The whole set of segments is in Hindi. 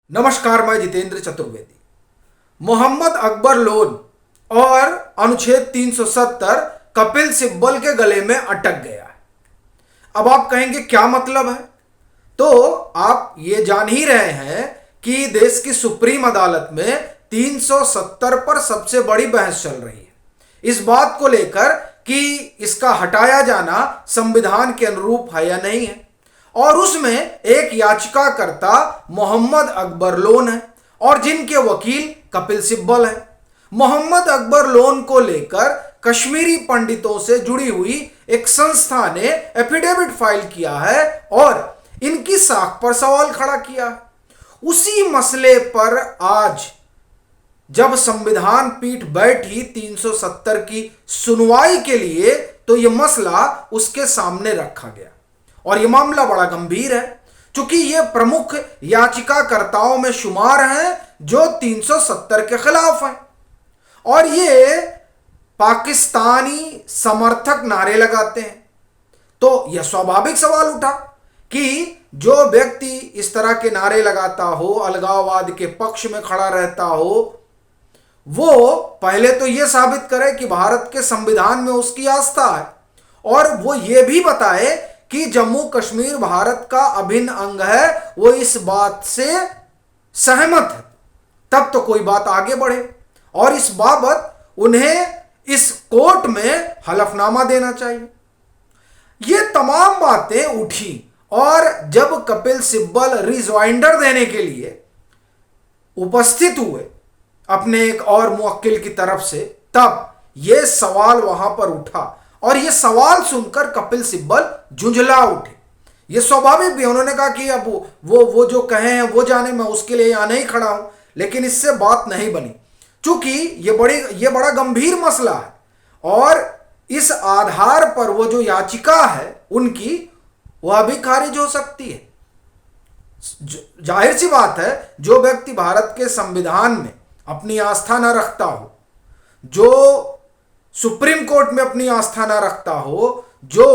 नमस्कार, मैं जितेंद्र चतुर्वेदी। मोहम्मद अकबर लोन और अनुच्छेद 370 कपिल सिब्बल के गले में अटक गया है। अब आप कहेंगे क्या मतलब है? तो आप ये जान ही रहे हैं कि देश की सुप्रीम अदालत में 370 पर सबसे बड़ी बहस चल रही है इस बात को लेकर कि इसका हटाया जाना संविधान के अनुरूप है या नहीं है। और उसमें एक याचिकाकर्ता मोहम्मद अकबर लोन है और जिनके वकील कपिल सिब्बल है। मोहम्मद अकबर लोन को लेकर कश्मीरी पंडितों से जुड़ी हुई एक संस्था ने एफिडेविट फाइल किया है और इनकी साख पर सवाल खड़ा किया है। उसी मसले पर आज जब संविधान पीठ बैठी 370 की सुनवाई के लिए, तो यह मसला उसके सामने रखा गया और यह मामला बड़ा गंभीर है, क्योंकि ये प्रमुख याचिकाकर्ताओं में शुमार हैं जो 370 के खिलाफ हैं और ये पाकिस्तानी समर्थक नारे लगाते हैं। तो यह स्वाभाविक सवाल उठा कि जो व्यक्ति इस तरह के नारे लगाता हो, अलगाववाद के पक्ष में खड़ा रहता हो, वो पहले तो यह साबित करे कि भारत के संविधान में उसकी आस्था है और वो ये भी बताए कि जम्मू कश्मीर भारत का अभिन्न अंग है, वो इस बात से सहमत है, तब तो कोई बात आगे बढ़े और इस बाबत उन्हें इस कोर्ट में हलफनामा देना चाहिए। ये तमाम बातें उठी और जब कपिल सिब्बल रिजॉइंडर देने के लिए उपस्थित हुए अपने एक और मुवक्किल की तरफ से, तब यह सवाल वहां पर उठा और यह सवाल सुनकर कपिल सिब्बल झुंझला उठे। यह स्वाभाविक भी, उन्होंने कहा कि अब वो जो कहे हैं वो जाने, मैं उसके लिए यहां नहीं खड़ा हूं, लेकिन इससे बात नहीं बनी क्योंकि ये बड़ा गंभीर मसला है और इस आधार पर वो जो याचिका है उनकी, वह भी खारिज हो सकती है। जाहिर सी बात है, जो व्यक्ति भारत के संविधान में अपनी आस्था न रखता हो, जो सुप्रीम कोर्ट में अपनी आस्था न रखता हो, जो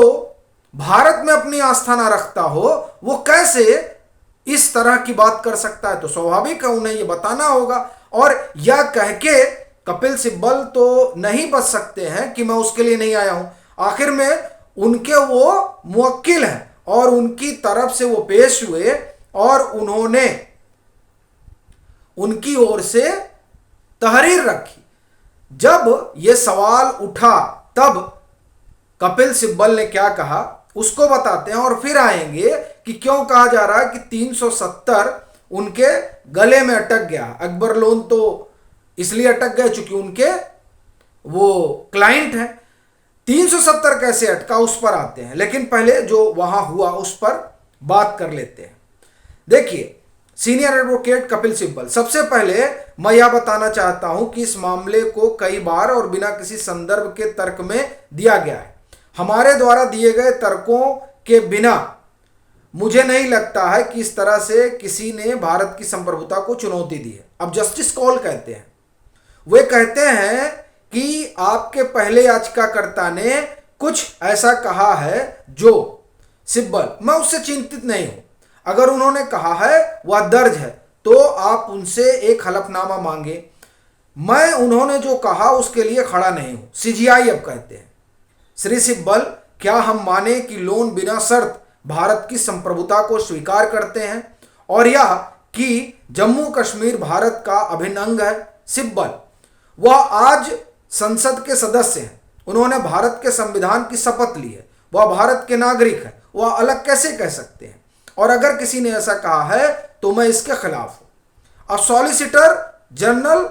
भारत में अपनी आस्था न रखता हो, वो कैसे इस तरह की बात कर सकता है? तो स्वाभाविक है उन्हें यह बताना होगा और यह कह के कपिल सिब्बल तो नहीं बच सकते हैं कि मैं उसके लिए नहीं आया हूं। आखिर में उनके वो मुवक्किल हैं और उनकी तरफ से वो पेश हुए और उन्होंने उनकी ओर से तहरीर रखी। जब ये सवाल उठा तब कपिल सिब्बल ने क्या कहा उसको बताते हैं और फिर आएंगे कि क्यों कहा जा रहा है कि 370 उनके गले में अटक गया। अकबर लोन तो इसलिए अटक गए चूंकि उनके वो क्लाइंट हैं। 370 कैसे अटका उस पर आते हैं, लेकिन पहले जो वहां हुआ उस पर बात कर लेते हैं। देखिए, सीनियर एडवोकेट कपिल सिब्बल, सबसे पहले मैं यह बताना चाहता हूं कि इस मामले को कई बार और बिना किसी संदर्भ के तर्क में दिया गया है। हमारे द्वारा दिए गए तर्कों के बिना मुझे नहीं लगता है कि इस तरह से किसी ने भारत की संप्रभुता को चुनौती दी है। अब जस्टिस कॉल कहते हैं, वे कहते हैं कि आपके पहले याचिकाकर्ता ने कुछ ऐसा कहा है जो सिब्बल, मैं उससे चिंतित नहीं हूं, अगर उन्होंने कहा है वह दर्ज है तो आप उनसे एक हलफनामा मांगे, मैं उन्होंने जो कहा उसके लिए खड़ा नहीं हूं। सीजीआई अब कहते हैं, श्री सिब्बल, क्या हम माने कि लोन बिना शर्त भारत की संप्रभुता को स्वीकार करते हैं और यह कि जम्मू कश्मीर भारत का अभिन्न अंग है? सिब्बल, वह आज संसद के सदस्य हैं, उन्होंने भारत के संविधान की शपथ ली है, वह भारत के नागरिक है, वह अलग कैसे कह सकते हैं? और अगर किसी ने ऐसा कहा है तो मैं इसके खिलाफ हूं। अब सॉलिसिटर जनरल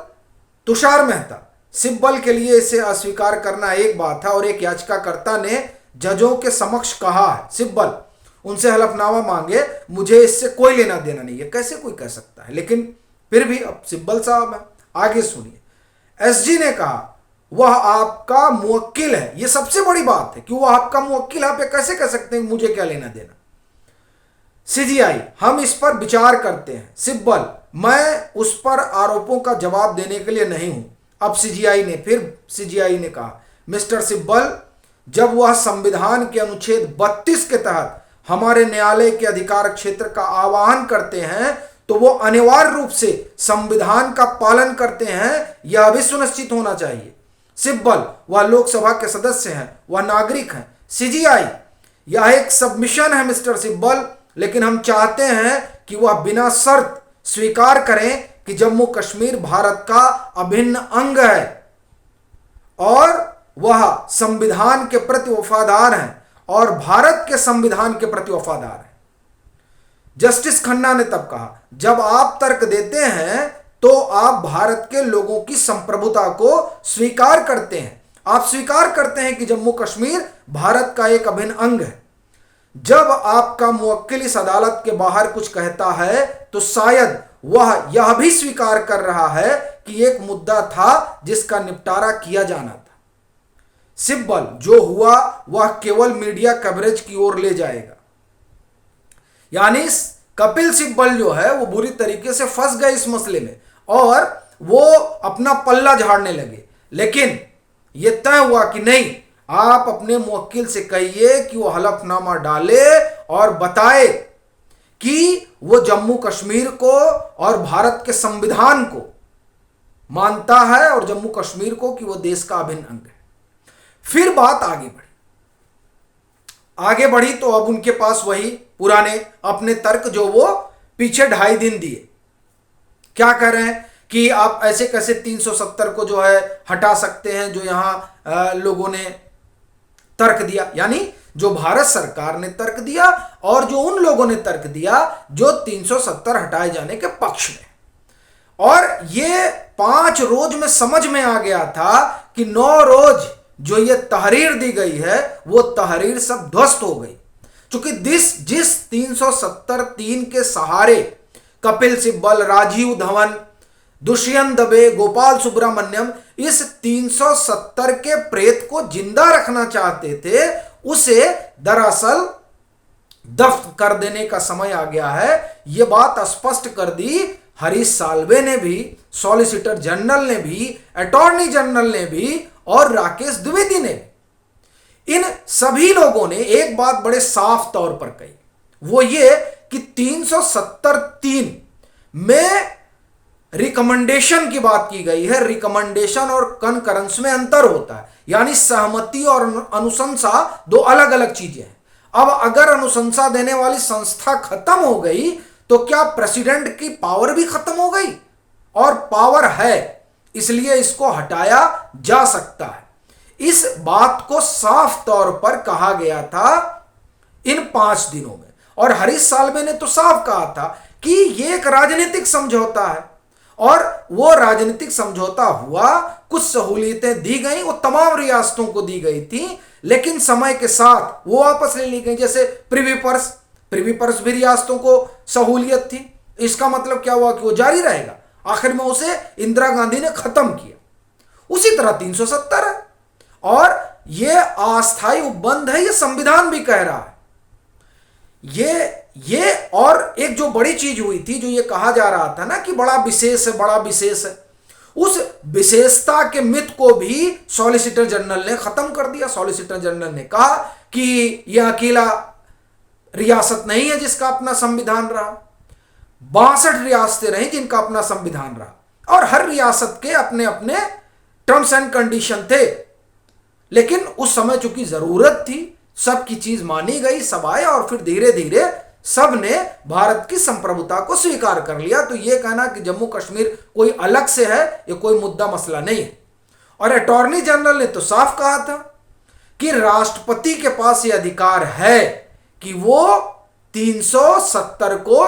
तुषार मेहता, सिब्बल के लिए इसे अस्वीकार करना एक बात है और एक याचिकाकर्ता ने जजों के समक्ष कहा है सिब्बल उनसे हलफनामा मांगे, मुझे इससे कोई लेना देना नहीं है, कैसे कोई कह सकता है? लेकिन फिर भी अब सिब्बल साहब है, आगे सुनिए। एसजी ने कहा वह आपका मुवक्किल है, यह सबसे बड़ी बात है कि वह आपका मुवक्किल है, आप कैसे कह सकते हैं मुझे क्या लेना देना? सीजीआई, हम इस पर विचार करते हैं। सिब्बल, मैं उस पर आरोपों का जवाब देने के लिए नहीं हूं। अब सीजीआई ने कहा, मिस्टर सिब्बल, जब वह संविधान के अनुच्छेद 32 के तहत हमारे न्यायालय के अधिकार क्षेत्र का आह्वान करते हैं तो वो अनिवार्य रूप से संविधान का पालन करते हैं, यह भी सुनिश्चित होना चाहिए। सिब्बल वह लोकसभा के सदस्य हैं, वह नागरिक हैं। सीजीआई यह एक सबमिशन है मिस्टर सिब्बल, लेकिन हम चाहते हैं कि वह बिना शर्त स्वीकार करें कि जम्मू कश्मीर भारत का अभिन्न अंग है और वह संविधान के प्रति वफादार हैं और भारत के संविधान के प्रति वफादार हैं। जस्टिस खन्ना ने तब कहा, जब आप तर्क देते हैं तो आप भारत के लोगों की संप्रभुता को स्वीकार करते हैं। आप स्वीकार करते हैं कि जम्मू कश्मीर भारत का एक अभिन्न अंग है। जब आपका मुवक्किल इस अदालत के बाहर कुछ कहता है तो शायद वह यह भी स्वीकार कर रहा है कि एक मुद्दा था जिसका निपटारा किया जाना था। सिब्बल जो हुआ वह केवल मीडिया कवरेज की ओर ले जाएगा। यानी कपिल सिब्बल जो है वो बुरी तरीके से फंस गए इस मसले में और वो अपना पल्ला झाड़ने लगे। लेकिन यह तय हुआ कि नहीं, आप अपने मुवक्किल से कहिए कि वो हलफनामा डाले और बताए कि वो जम्मू कश्मीर को और भारत के संविधान को मानता है और जम्मू कश्मीर को कि वो देश का अभिन्न अंग है। फिर बात आगे बढ़ी तो अब उनके पास वही पुराने अपने तर्क जो वो पीछे 2.5 दिन दिए। क्या कह रहे हैं कि आप ऐसे कैसे 370 को जो है हटा सकते हैं, जो यहां लोगों ने तर्क दिया, यानी जो भारत सरकार ने तर्क दिया और जो उन लोगों ने तर्क दिया जो 370 हटाए जाने के पक्ष में। और ये 5 रोज में समझ में आ गया था कि 9 रोज जो ये तहरीर दी गई है वो तहरीर सब ध्वस्त हो गई, क्योंकि जिस 370(3) के सहारे कपिल सिब्बल, राजीव धवन, दुष्यंत दबे, गोपाल सुब्रमण्यम इस 370 के प्रेत को जिंदा रखना चाहते थे, उसे दरअसल दफ्न कर देने का समय आ गया है। यह बात स्पष्ट कर दी हरीश साल्वे ने भी, सॉलिसिटर जनरल ने भी, अटॉर्नी जनरल ने भी और राकेश द्विवेदी ने भी। इन सभी लोगों ने एक बात बड़े साफ तौर पर कही, वो ये कि 370(3) में रिकमेंडेशन की बात की गई है। रिकमेंडेशन और कनकरेंस में अंतर होता है, यानी सहमति और अनुशंसा 2 अलग अलग चीजें हैं। अब अगर अनुशंसा देने वाली संस्था खत्म हो गई तो क्या प्रेसिडेंट की पावर भी खत्म हो गई? और पावर है, इसलिए इसको हटाया जा सकता है। इस बात को साफ तौर पर कहा गया था इन 5 दिनों में, और हरीश साल्वे ने तो साफ कहा था कि यह एक राजनीतिक समझौता है और वो राजनीतिक समझौता हुआ। कुछ सहूलियतें दी गई, वो तमाम रियासतों को दी गई थी, लेकिन समय के साथ वो वापस ले ली गई। जैसे प्रिवी पर्स भी रियासतों को सहूलियत थी, इसका मतलब क्या हुआ कि वो जारी रहेगा। आखिर में उसे इंदिरा गांधी ने खत्म किया। उसी तरह 370 है और ये अस्थायी उपबंध है, ये संविधान भी कह रहा है। ये और एक जो बड़ी चीज हुई थी, जो ये कहा जा रहा था ना कि बड़ा विशेष है, बड़ा विशेष है, उस विशेषता के मिथ को भी सॉलिसिटर जनरल ने खत्म कर दिया। सॉलिसिटर जनरल ने कहा कि यह अकेला रियासत नहीं है जिसका अपना संविधान रहा, 62 रियासतें रहीं जिनका अपना संविधान रहा और हर रियासत के अपने अपने टर्म्स एंड कंडीशन थे। लेकिन उस समय चूंकि जरूरत थी, सबकी चीज मानी गई, सब आए और फिर धीरे धीरे सब ने भारत की संप्रभुता को स्वीकार कर लिया। तो यह कहना कि जम्मू कश्मीर कोई अलग से है, यह कोई मुद्दा मसला नहीं है। और अटॉर्नी जनरल ने तो साफ कहा था कि राष्ट्रपति के पास यह अधिकार है कि वो 370 को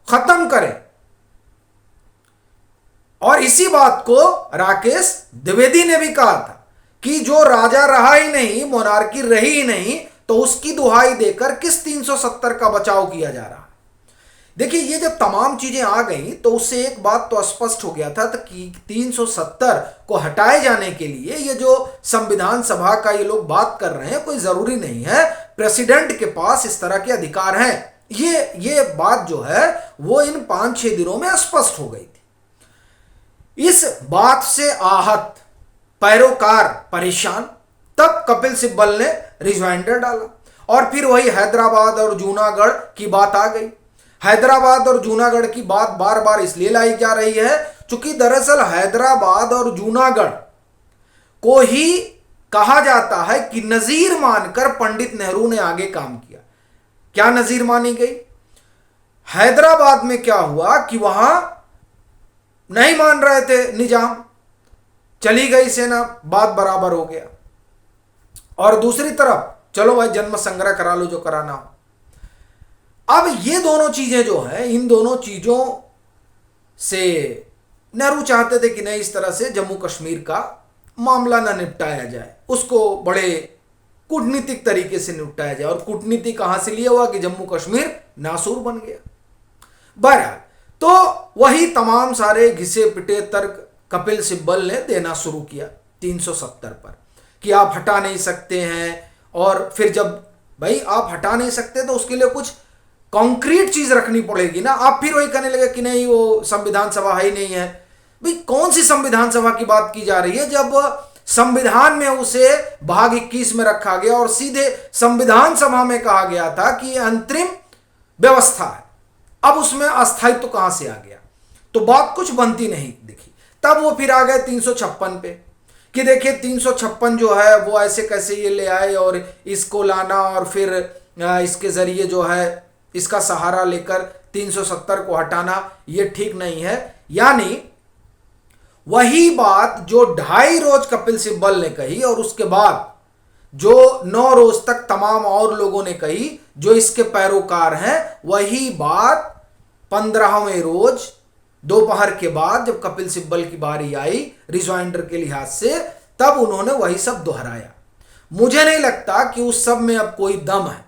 खत्म करे। और इसी बात को राकेश द्विवेदी ने भी कहा था कि जो राजा रहा ही नहीं, मोनार्की रही ही नहीं, तो उसकी दुहाई देकर किस 370 का बचाव किया जा रहा है। देखिए, ये जब तमाम चीजें आ गई तो उससे एक बात तो स्पष्ट हो गया था कि 370 को हटाए जाने के लिए ये जो संविधान सभा का ये लोग बात कर रहे हैं, कोई जरूरी नहीं है प्रेसिडेंट के पास इस तरह के अधिकार हैं। ये बात जो है वो इन 5-6 दिनों में स्पष्ट हो गई थी। इस बात से आहत पैरोकार परेशान, तब कपिल सिब्बल ने रिजाइंडर डाला और फिर वही हैदराबाद और जूनागढ़ की बात आ गई। हैदराबाद और जूनागढ़ की बात बार बार इसलिए लाई जा रही है क्योंकि दरअसल हैदराबाद और जूनागढ़ को ही कहा जाता है कि नजीर मानकर पंडित नेहरू ने आगे काम किया। क्या नजीर मानी गई? हैदराबाद में क्या हुआ कि वहां नहीं मान रहे थे निजाम, चली गई सेना, बात बराबर हो गया। और दूसरी तरफ चलो भाई जन्म संग्रह करा लो जो कराना हो। अब ये दोनों चीजें जो है, इन दोनों चीजों से नेहरू चाहते थे कि नहीं इस तरह से जम्मू कश्मीर का मामला ना निपटाया जाए, उसको बड़े कूटनीतिक तरीके से निपटाया जाए। और कूटनीति कहां से लिया हुआ कि जम्मू कश्मीर नासूर बन गया। बहरहाल तो वही तमाम सारे घिसे पिटे तर्क कपिल सिब्बल ने देना शुरू किया 370 पर कि आप हटा नहीं सकते हैं। और फिर जब भाई आप हटा नहीं सकते तो उसके लिए कुछ कॉन्क्रीट चीज रखनी पड़ेगी ना। आप फिर वही कहने लगे कि नहीं वो संविधान सभा ही नहीं है। भाई कौन सी संविधान सभा की बात की जा रही है जब संविधान में उसे भाग 21 में रखा गया और सीधे संविधान सभा में कहा गया था कि यह अंतरिम व्यवस्था है। अब उसमें अस्थायित्व तो कहां से आ गया? तो बात कुछ बनती नहीं दिखी। तब वो फिर आ गए 356 पे कि देखिए 356 जो है वो ऐसे कैसे ये ले आए और इसको लाना और फिर इसके जरिए जो है इसका सहारा लेकर 370 को हटाना ये ठीक नहीं है। यानी वही बात जो 2.5 रोज कपिल सिब्बल ने कही और उसके बाद जो 9 रोज तक तमाम और लोगों ने कही जो इसके पैरोकार हैं, वही बात 15वें रोज दोपहर के बाद जब कपिल सिब्बल की बारी आई रिजॉइंडर के लिहाज से, तब उन्होंने वही सब दोहराया। मुझे नहीं लगता कि उस सब में अब कोई दम है।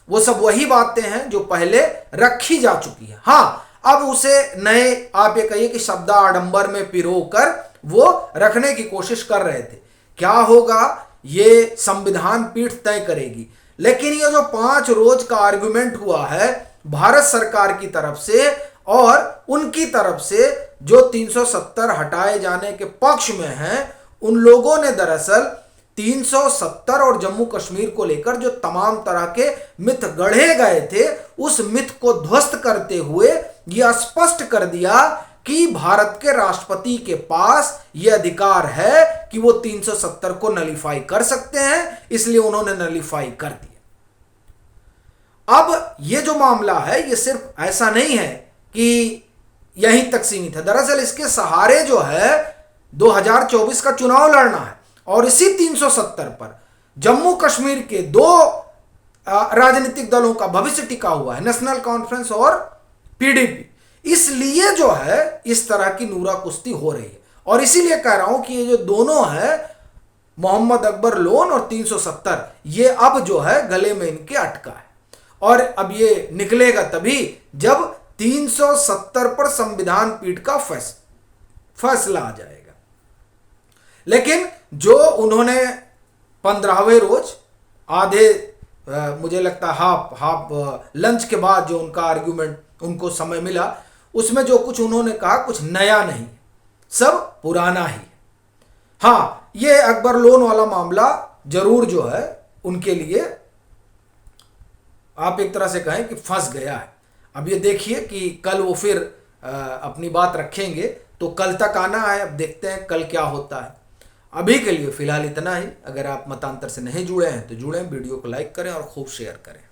वो सब वही बातें हैं जो पहले रखी जा चुकी है। हाँ, अब उसे नए आप ये कहिए कि शब्द आडंबर में पिरोकर वो रखने की कोशिश कर रहे थे। क्या होगा ये संविधान पीठ तय करेगी। लेकिन ये जो 5 रोज का आर्गुमेंट हुआ है भारत सरकार की तरफ से और उनकी तरफ से जो 370 हटाए जाने के पक्ष में हैं, उन लोगों ने दरअसल 370 और जम्मू कश्मीर को लेकर जो तमाम तरह के मिथ गढ़े गए थे उस मिथ को ध्वस्त करते हुए यह स्पष्ट कर दिया कि भारत के राष्ट्रपति के पास यह अधिकार है कि वो 370 को नलीफाई कर सकते हैं, इसलिए उन्होंने नलीफाई कर दिया। अब ये जो मामला है ये सिर्फ ऐसा नहीं है कि यहीं तक सीमित है। दरअसल इसके सहारे जो है 2024 का चुनाव लड़ना है और इसी 370 पर जम्मू कश्मीर के 2 राजनीतिक दलों का भविष्य टिका हुआ है, नेशनल कॉन्फ्रेंस और पीडीपी। इसलिए जो है इस तरह की नूरा कुश्ती हो रही है। और इसीलिए कह रहा हूं कि ये जो दोनों है मोहम्मद अकबर लोन और 370, ये अब जो है गले में इनके अटका है। और अब ये निकलेगा तभी जब 370 पर संविधान पीठ का फैसला आ जाएगा। लेकिन जो उन्होंने 15वें रोज आधे मुझे लगता हाफ लंच के बाद जो उनका आर्ग्यूमेंट उनको समय मिला, उसमें जो कुछ उन्होंने कहा कुछ नया नहीं, सब पुराना ही। हाँ, ये अकबर लोन वाला मामला जरूर जो है उनके लिए आप एक तरह से कहें कि फंस गया है। अब ये देखिए कि कल वो फिर अपनी बात रखेंगे, तो कल तक आना है। अब देखते हैं कल क्या होता है। अभी के लिए फिलहाल इतना ही। अगर आप मतांतर से नहीं जुड़े हैं तो जुड़ें, वीडियो को लाइक करें और खूब शेयर करें।